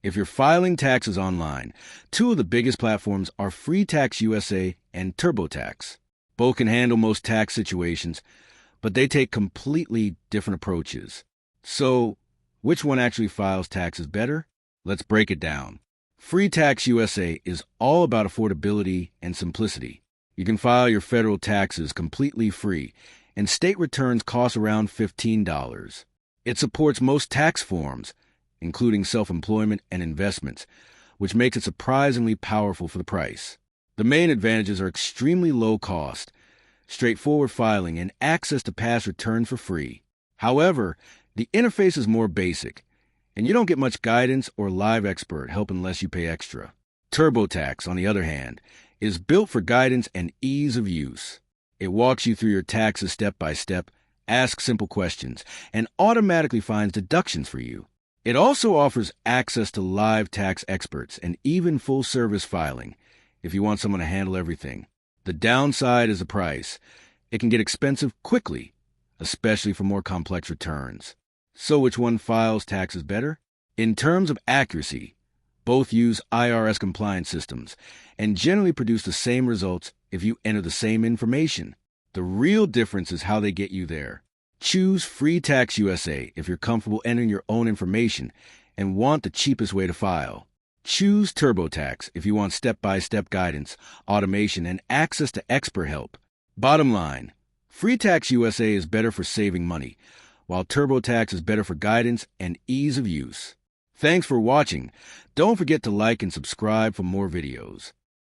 If you're filing taxes online, two of the biggest platforms are FreeTaxUSA and TurboTax. Both can handle most tax situations, but they take completely different approaches. So, which one actually files taxes better? Let's break it down. FreeTaxUSA is all about affordability and simplicity. You can file your federal taxes completely free, and state returns cost around $15. It supports most tax forms, including self-employment and investments, which makes it surprisingly powerful for the price. The main advantages are extremely low cost, straightforward filing, and access to past returns for free. However, the interface is more basic, and you don't get much guidance or live expert help unless you pay extra. TurboTax, on the other hand, is built for guidance and ease of use. It walks you through your taxes step by step, asks simple questions, and automatically finds deductions for you. It also offers access to live tax experts and even full-service filing if you want someone to handle everything. The downside is the price. It can get expensive quickly, especially for more complex returns. So which one files taxes better? In terms of accuracy, both use IRS compliance systems and generally produce the same results if you enter the same information. The real difference is how they get you there. Choose FreeTaxUSA if you're comfortable entering your own information and want the cheapest way to file. Choose TurboTax if you want step-by-step guidance, automation, and access to expert help. Bottom line, FreeTaxUSA is better for saving money, while TurboTax is better for guidance and ease of use. Thanks for watching. Don't forget to like and subscribe for more videos.